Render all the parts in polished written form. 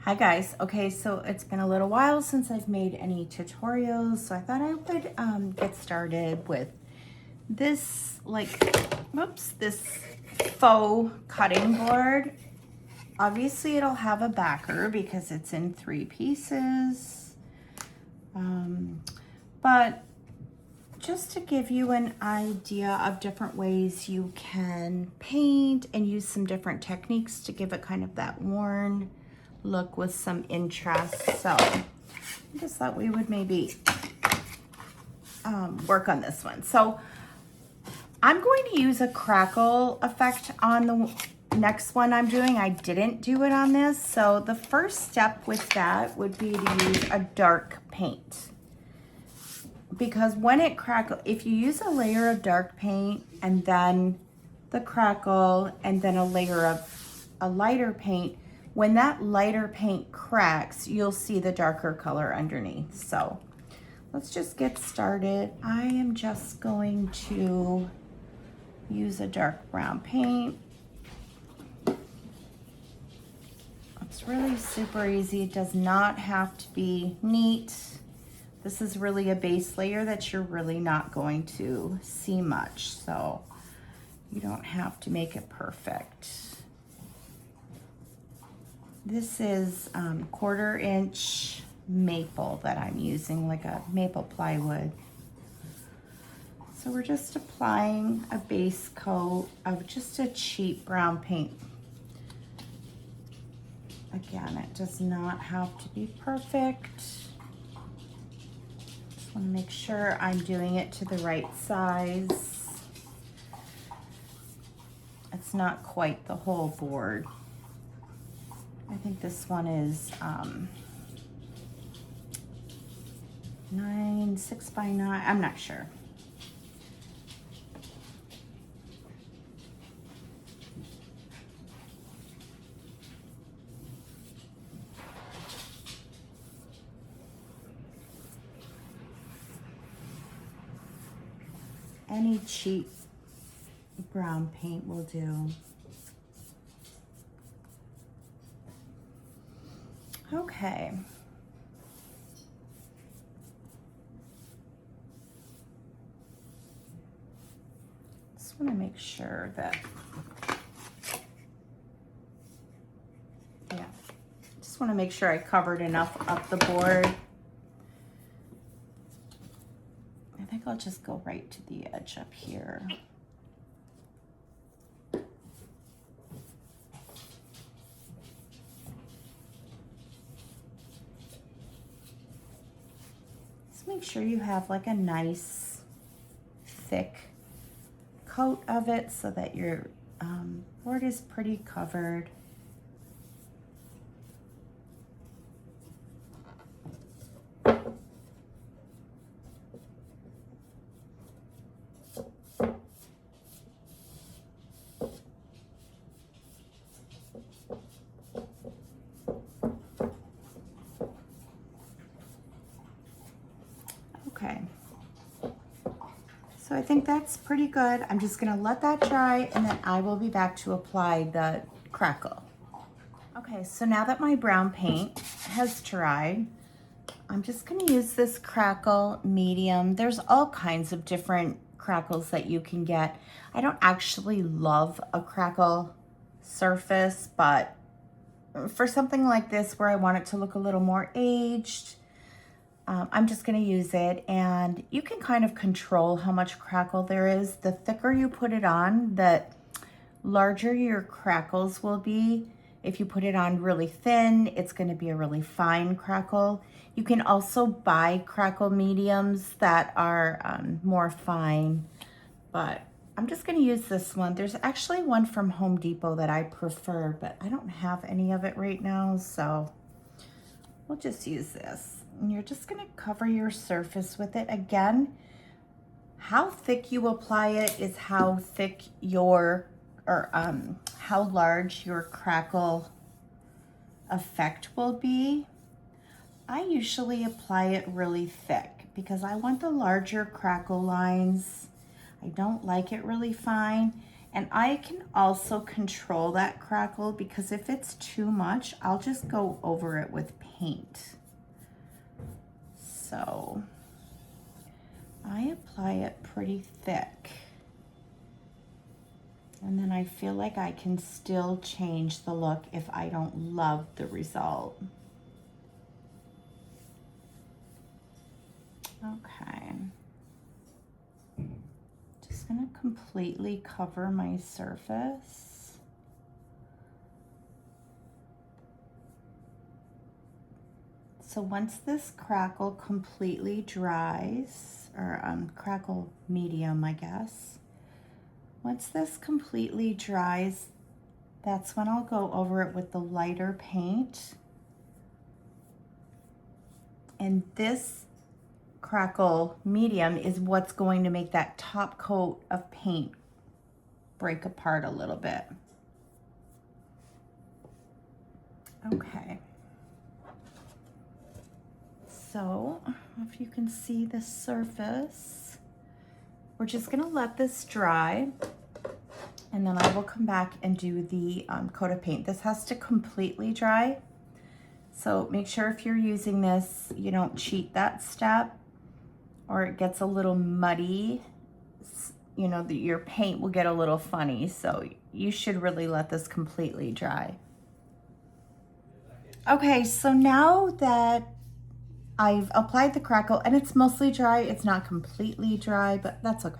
Hi guys. Okay, so it's been a little while since I've made any tutorials, so I thought I would get started with this, this faux cutting board. Obviously it'll have a backer because it's in 3 pieces, but just to give you an idea of different ways you can paint and use some different techniques to give it kind of that worn look with some interest. So I just thought we would maybe work on this one. So I'm going to use a crackle effect on the next one I'm doing. I didn't do it on this. So the first step with that would be to use a dark paint. Because when it crackles, if you use a layer of dark paint and then the crackle and then a layer of a lighter paint, when that lighter paint cracks, you'll see the darker color underneath. So let's just get started. I am just going to use a dark brown paint. It's really super easy. It does not have to be neat. This is really a base layer that you're really not going to see much, so you don't have to make it perfect. This is 1/4 inch maple that I'm using, like a maple plywood. So we're just applying a base coat of just a cheap brown paint. Again, it does not have to be perfect. Just want to make sure I'm doing it to the right size. It's not quite the whole board. I think this one is 6 by 9, I'm not sure. Any cheap brown paint will do. Okay. Just want to make sure that, yeah, just want to make sure I covered enough up the board. I think I'll just go right to the edge up here. Just make sure you have like a nice thick coat of it so that your board is pretty covered. Okay, so I think that's pretty good. I'm just gonna let that dry and then I will be back to apply the crackle. Okay, so now that my brown paint has dried, I'm just gonna use this crackle medium. There's all kinds of different crackles that you can get. I don't actually love a crackle surface, but for something like this where I want it to look a little more aged, I'm just gonna use it, and you can kind of control how much crackle there is. The thicker you put it on, the larger your crackles will be. If you put it on really thin, it's gonna be a really fine crackle. You can also buy crackle mediums that are more fine, but I'm just gonna use this one. There's actually one from Home Depot that I prefer, but I don't have any of it right now, so we'll just use this. And you're just gonna cover your surface with it. Again, how thick you apply it is how thick how large your crackle effect will be. I usually apply it really thick because I want the larger crackle lines. I don't like it really fine. And I can also control that crackle because if it's too much, I'll just go over it with paint. So I apply it pretty thick. And then I feel like I can still change the look if I don't love the result. Okay. Just gonna completely cover my surface. So once this crackle completely dries, or crackle medium, I guess. Once this completely dries, that's when I'll go over it with the lighter paint. And this crackle medium is what's going to make that top coat of paint break apart a little bit. Okay. So if you can see the surface, we're just gonna let this dry, and then I will come back and do the coat of paint. This has to completely dry. So make sure if you're using this, you don't cheat that step or it gets a little muddy. You know, your paint will get a little funny. So you should really let this completely dry. Okay, so now that I've applied the crackle and it's mostly dry, it's not completely dry, but that's okay.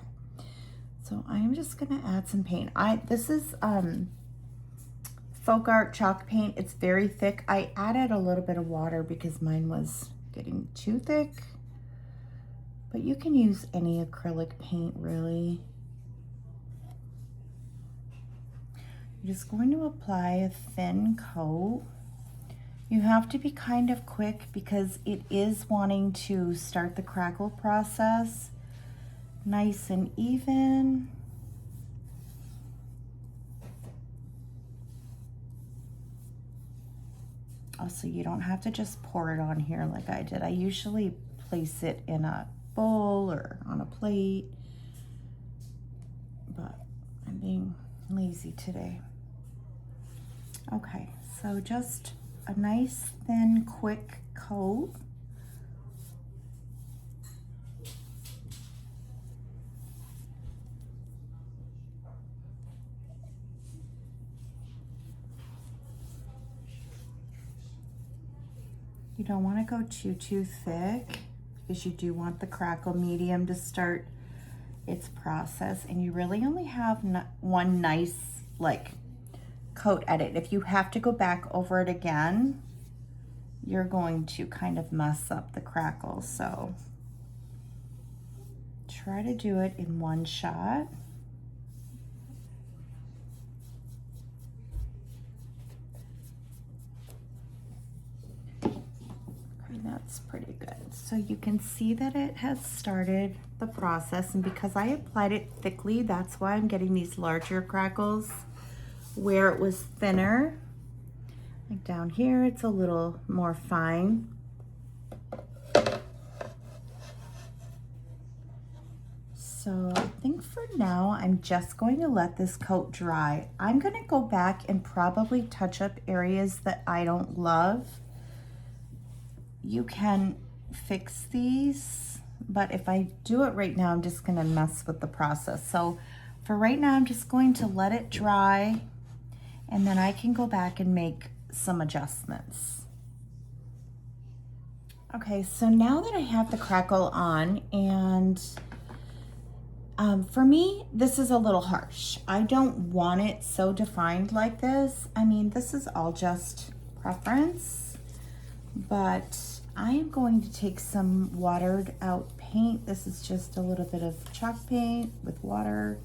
So I'm just gonna add some paint. This is Faux chalk paint. It's very thick. I added a little bit of water because mine was getting too thick, but you can use any acrylic paint really. You're just going to apply a thin coat. You have to be kind of quick because it is wanting to start the crackle process. Nice and even. Also, you don't have to just pour it on here like I did. I usually place it in a bowl or on a plate, but I'm being lazy today. Okay, so just a nice thin quick coat. You don't want to go too thick because you do want the crackle medium to start its process, and you really only have one nice like coat at it. If you have to go back over it again, you're going to kind of mess up the crackle. So try to do it in one shot. That's pretty good. So you can see that it has started the process, and because I applied it thickly, that's why I'm getting these larger crackles. Where it was thinner, like down here, it's a little more fine. So I think for now, I'm just going to let this coat dry. I'm gonna go back and probably touch up areas that I don't love. You can fix these, but if I do it right now, I'm just gonna mess with the process. So for right now, I'm just going to let it dry, and then I can go back and make some adjustments. Okay, so now that I have the crackle on, and for me, this is a little harsh. I don't want it so defined like this. I mean, this is all just preference, but I am going to take some watered out paint. This is just a little bit of chalk paint with water.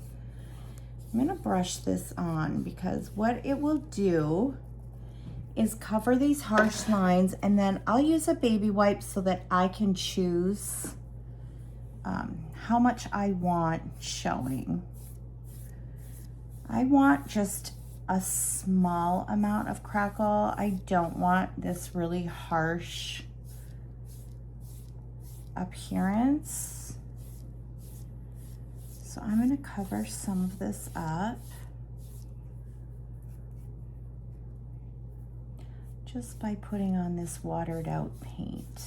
I'm gonna brush this on because what it will do is cover these harsh lines, and then I'll use a baby wipe so that I can choose how much I want showing. I want just a small amount of crackle. I don't want this really harsh appearance. So I'm going to cover some of this up. just by putting on this watered out paint.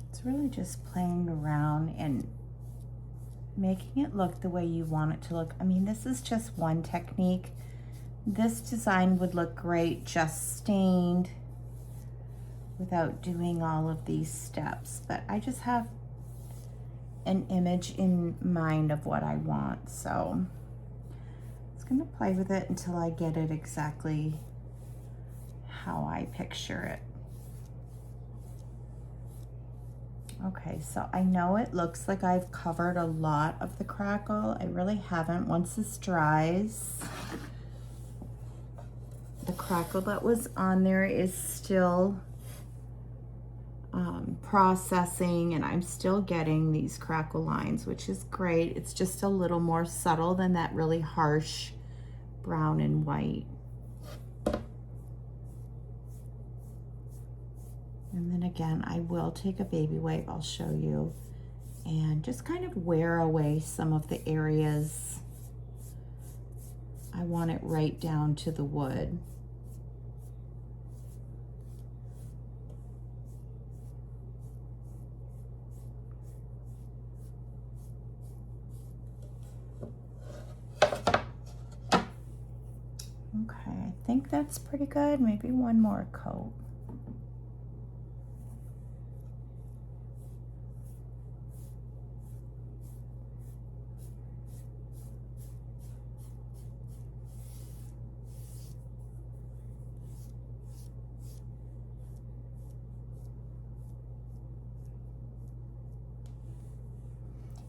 It's really just playing around and making it look the way you want it to look. I mean, this is just one technique. This design would look great just stained without doing all of these steps, but I just have an image in mind of what I want, so I'm just gonna play with it until I get it exactly how I picture it. Okay, so I know it looks like I've covered a lot of the crackle. I really haven't. Once this dries, the crackle that was on there is still processing, and I'm still getting these crackle lines, which is great. It's just a little more subtle than that really harsh brown and white. And then again, I will take a baby wipe, I'll show you, and just kind of wear away some of the areas. I want it right down to the wood. Okay, I think that's pretty good. Maybe one more coat.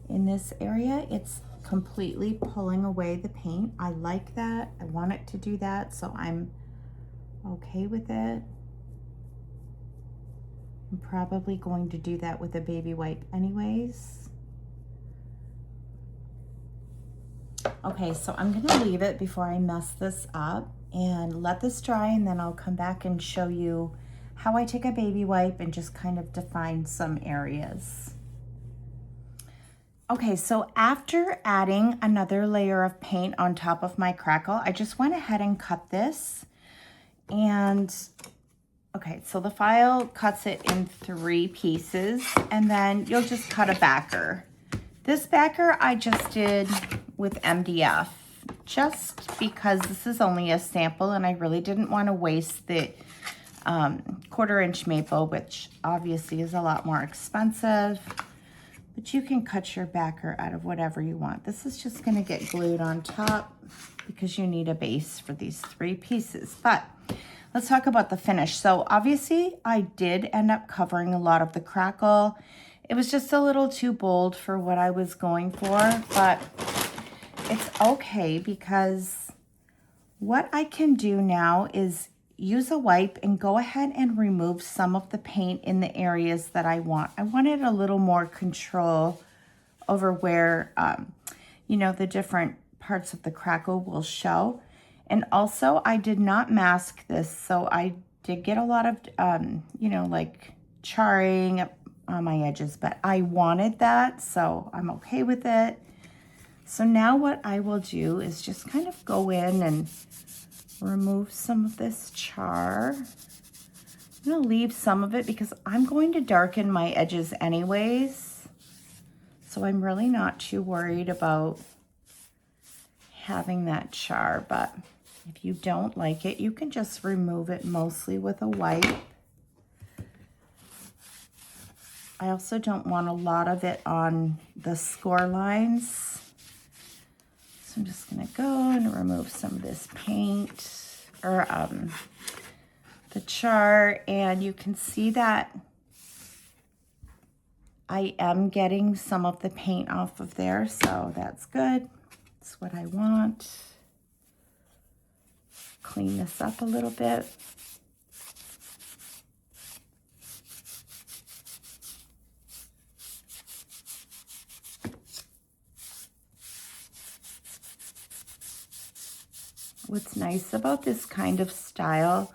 In this area, it's completely pulling away the paint. I like that. I want it to do that, so I'm okay with it. I'm probably going to do that with a baby wipe anyways. Okay, so I'm gonna leave it before I mess this up and let this dry, and then I'll come back and show you how I take a baby wipe and just kind of define some areas. Okay, so after adding another layer of paint on top of my crackle, I just went ahead and cut this. And okay, so the file cuts it in 3 pieces, and then you'll just cut a backer. This backer I just did with MDF, just because this is only a sample and I really didn't want to waste the 1/4-inch maple, which obviously is a lot more expensive. But you can cut your backer out of whatever you want. This is just gonna get glued on top because you need a base for these 3 pieces. But let's talk about the finish. So obviously I did end up covering a lot of the crackle. It was just a little too bold for what I was going for, but it's okay because what I can do now is use a wipe and go ahead and remove some of the paint in the areas that I want. I wanted a little more control over where, you know, the different parts of the crackle will show. And also I did not mask this, so I did get a lot of, you know, like charring on my edges, but I wanted that, so I'm okay with it. So now what I will do is just kind of go in and remove some of this char. I'm gonna leave some of it because I'm going to darken my edges anyways. So I'm really not too worried about having that char, but if you don't like it, you can just remove it mostly with a wipe. I also don't want a lot of it on the score lines. So I'm just gonna go and remove some of this paint, or the char, and you can see that I am getting some of the paint off of there, so that's good. That's what I want. Clean this up a little bit. what's nice about this kind of style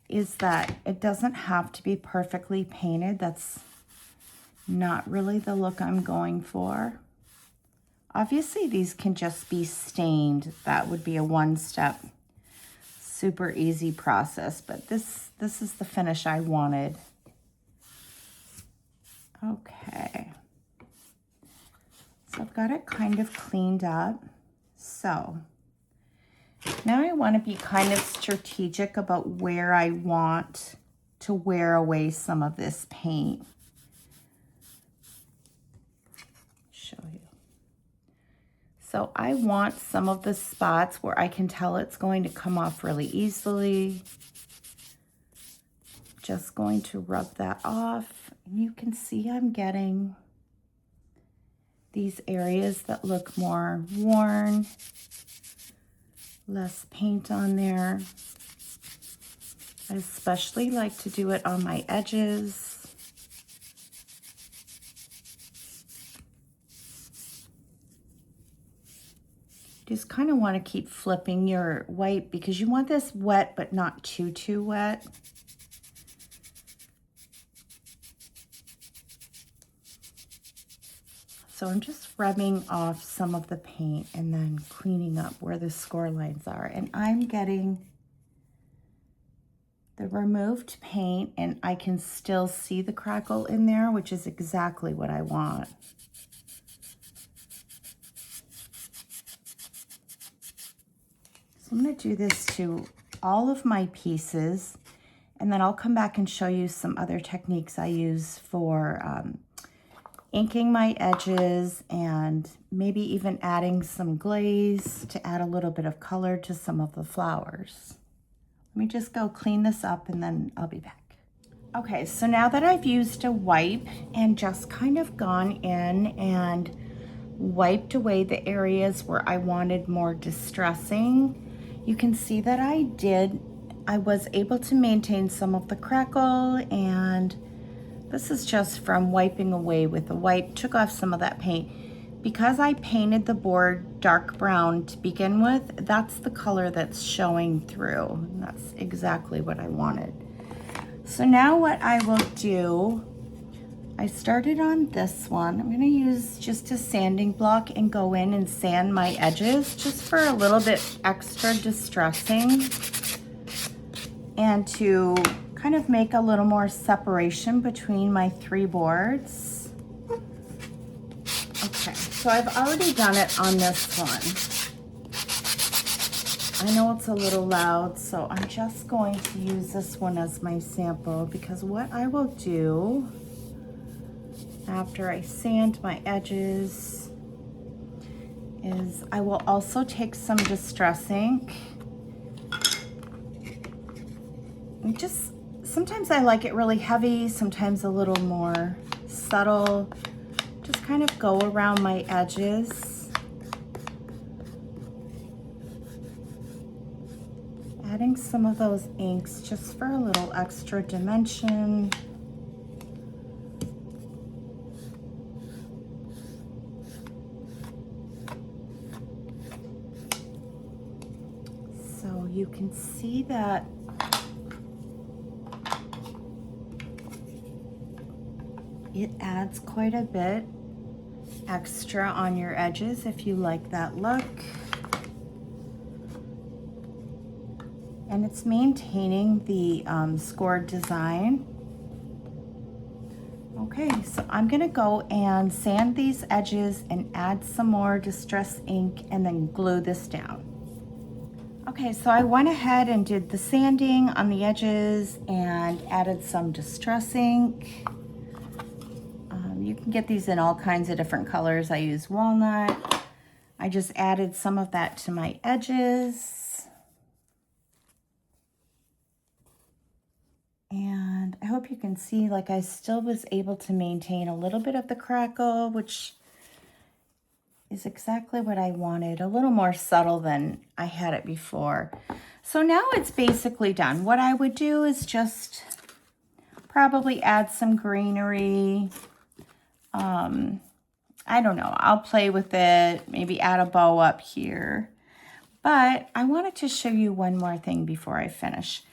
is that it doesn't have to be perfectly painted. That's not really the look I'm going for. Obviously, these can just be stained. That would be a one-step, super easy process, but this is the finish I wanted. Okay. So I've got it kind of cleaned up. So now I want to be kind of strategic about where I want to wear away some of this paint. Show you. So I want some of the spots where I can tell it's going to come off really easily. Just going to rub that off. And you can see I'm getting these areas that look more worn, less paint on there. I especially like to do it on my edges. Just kind of want to keep flipping your white because you want this wet but not too wet. So I'm just rubbing off some of the paint and then cleaning up where the score lines are. And I'm getting the removed paint and I can still see the crackle in there, which is exactly what I want. So I'm going to do this to all of my pieces, and then I'll come back and show you some other techniques I use for inking my edges and maybe even adding some glaze to add a little bit of color to some of the flowers. Let me just go clean this up and then I'll be back. Okay, so now that I've used a wipe and just kind of gone in and wiped away the areas where I wanted more distressing, you can see that I was able to maintain some of the crackle, and this is just from wiping away with a wipe, took off some of that paint. Because I painted the board dark brown to begin with, that's the color that's showing through. And that's exactly what I wanted. So now what I will do, I started on this one. I'm gonna use just a sanding block and go in and sand my edges just for a little bit extra distressing and to kind of make a little more separation between my three boards. Okay, so I've already done it on this one. I know it's a little loud, so I'm just going to use this one as my sample, because what I will do after I sand my edges is I will also take some Distress ink. And just sometimes I like it really heavy, sometimes a little more subtle. Just kind of go around my edges, adding some of those inks just for a little extra dimension. So you can see that it adds quite a bit extra on your edges if you like that look. And it's maintaining the scored design. Okay, so I'm gonna go and sand these edges and add some more Distress ink and then glue this down. Okay, so I went ahead and did the sanding on the edges and added some Distress ink. You can get these in all kinds of different colors. I use walnut. I just added some of that to my edges. And I hope you can see, like, I still was able to maintain a little bit of the crackle, which is exactly what I wanted. A little more subtle than I had it before. So now it's basically done. What I would do is just probably add some greenery. I don't know, I'll play with it, maybe add a bow up here. But I wanted to show you one more thing before I finish.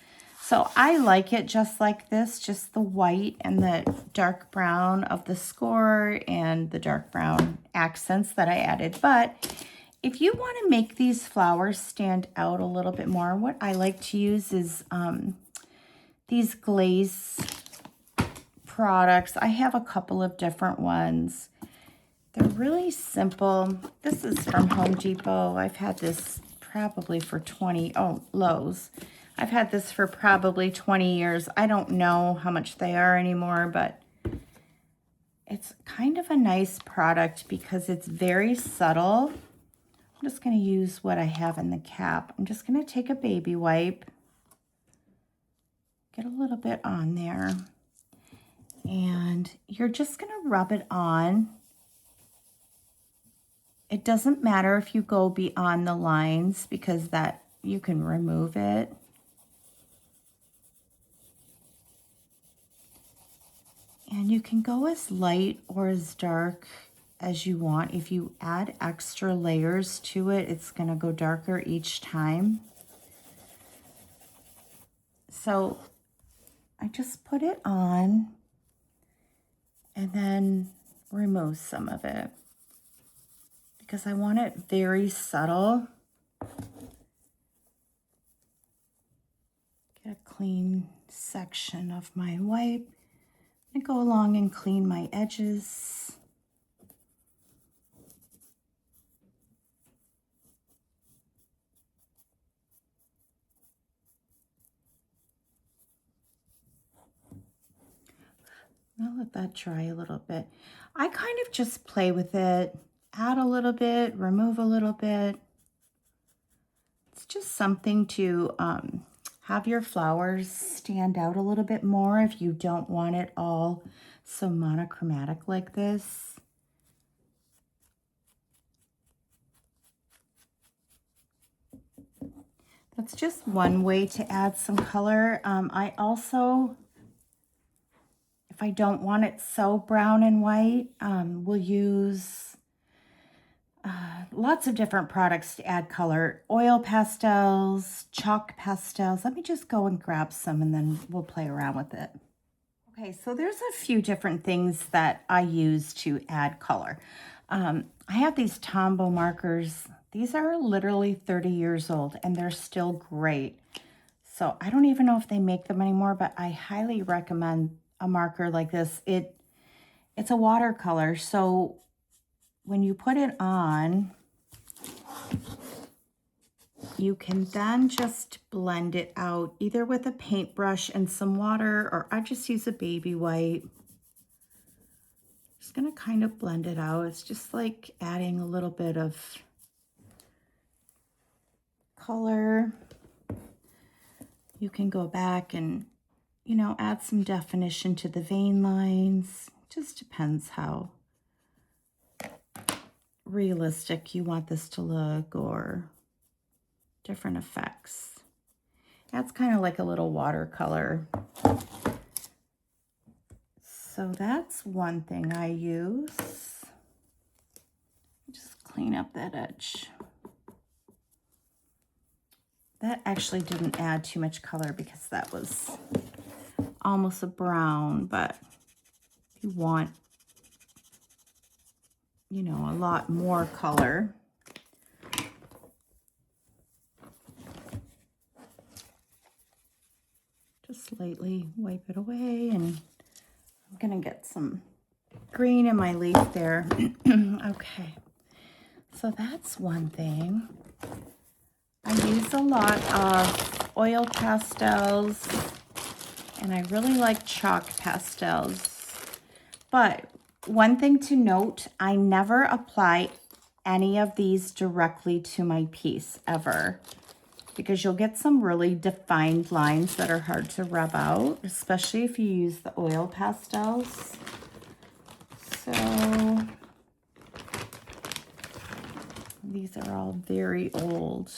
So I like it just like this, just the white and the dark brown of the score and the dark brown accents that I added. But if you want to make these flowers stand out a little bit more, what I like to use is these glaze products. I have a couple of different ones. They're really simple. This is from Home Depot. I've had this probably for Lowe's. I've had this for probably 20 years. I don't know how much they are anymore, but it's kind of a nice product because it's very subtle. I'm just going to use what I have in the cap. I'm just going to take a baby wipe, get a little bit on there, and you're just going to rub it on. It doesn't matter if you go beyond the lines because that you can remove it. And you can go as light or as dark as you want. If you add extra layers to it, it's going to go darker each time. So I just put it on and then remove some of it because I want it very subtle. Get a clean section of my wipe. I go along and clean my edges. I'll let that dry a little bit. I kind of just play with it, add a little bit, remove a little bit. It's just something to have your flowers stand out a little bit more if you don't want it all so monochromatic like this. That's just one way to add some color. I also, if I don't want it so brown and white, we'll use lots of different products to add color. Oil pastels, chalk pastels. Let me just go and grab some and then we'll play around with it. Okay, so there's a few different things that I use to add color. I have these Tombow markers. These are literally 30 years old and they're still great. So I don't even know if they make them anymore, but I highly recommend a marker like this. It's a watercolor, so when you put it on, you can then just blend it out either with a paintbrush and some water, or I just use a baby wipe. Just gonna kind of blend it out. It's just like adding a little bit of color. You can go back and, you know, add some definition to the vein lines. Just depends how realistic you want this to look or different effects. That's kind of like a little watercolor. So that's one thing I use. Just clean up that edge. That actually didn't add too much color because that was almost a brown, but if you want, you know, a lot more color, just lightly wipe it away. And I'm gonna get some green in my leaf there. Okay, so that's one thing. I use a lot of oil pastels and I really like chalk pastels. But one thing to note, I never apply any of these directly to my piece ever, because you'll get some really defined lines that are hard to rub out, especially if you use the oil pastels. So these are all very old.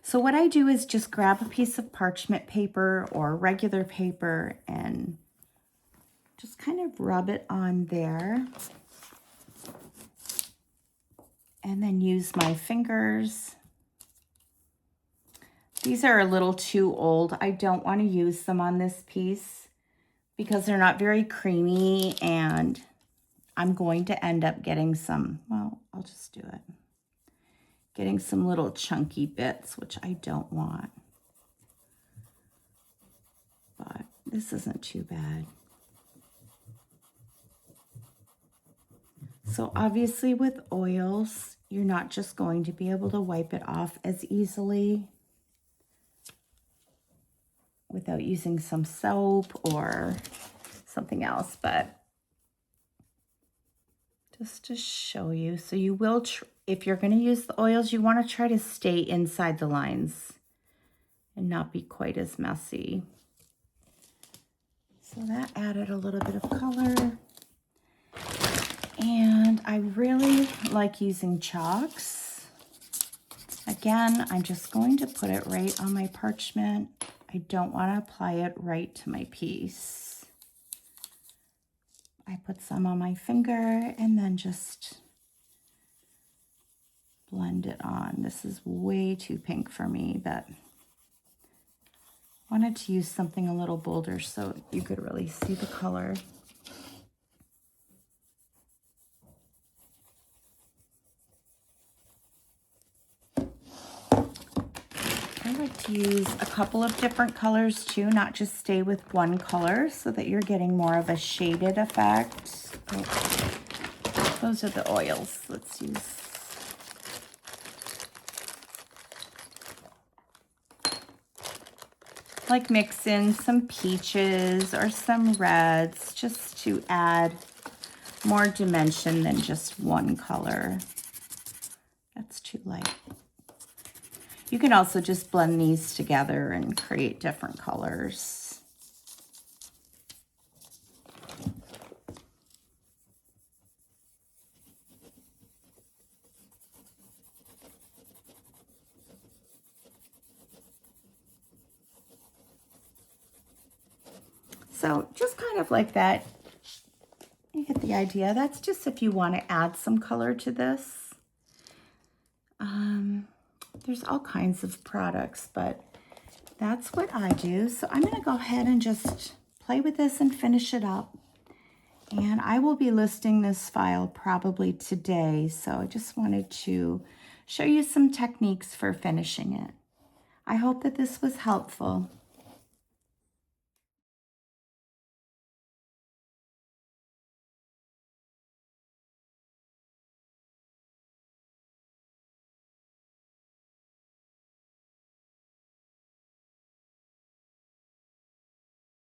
So what I do is just grab a piece of parchment paper or regular paper and just kind of rub it on there. And then use use my fingers. These are a little too old. I don't want to use them on this piece because they're not very creamy, and I'm going to end up getting some, well, I'll just do it. Getting some little chunky bits, which I don't want. But this isn't too bad. So obviously with oils, you're not just going to be able to wipe it off as easily without using some soap or something else, but just to show you. So you will, if you're going to use the oils, you want to try to stay inside the lines and not be quite as messy. So that added a little bit of color. And I really like using chalks. Again, I'm just going to put it right on my parchment. I don't want to apply it right to my piece. I put some on my finger and then just blend it on. This is way too pink for me, but I wanted to use something a little bolder so you could really see the color. I like to use a couple of different colors too, not just stay with one color, so that you're getting more of a shaded effect. Oh, those are the oils. Let's use. Like mix in some peaches or some reds just to add more dimension than just one color. That's too light. You can also just blend these together and create different colors. So just kind of like that, you get the idea. That's just if you want to add some color to this. There's all kinds of products, but that's what I do. So I'm going to go ahead and just play with this and finish it up. And I will be listing this file probably today. So I just wanted to show you some techniques for finishing it. I hope that this was helpful.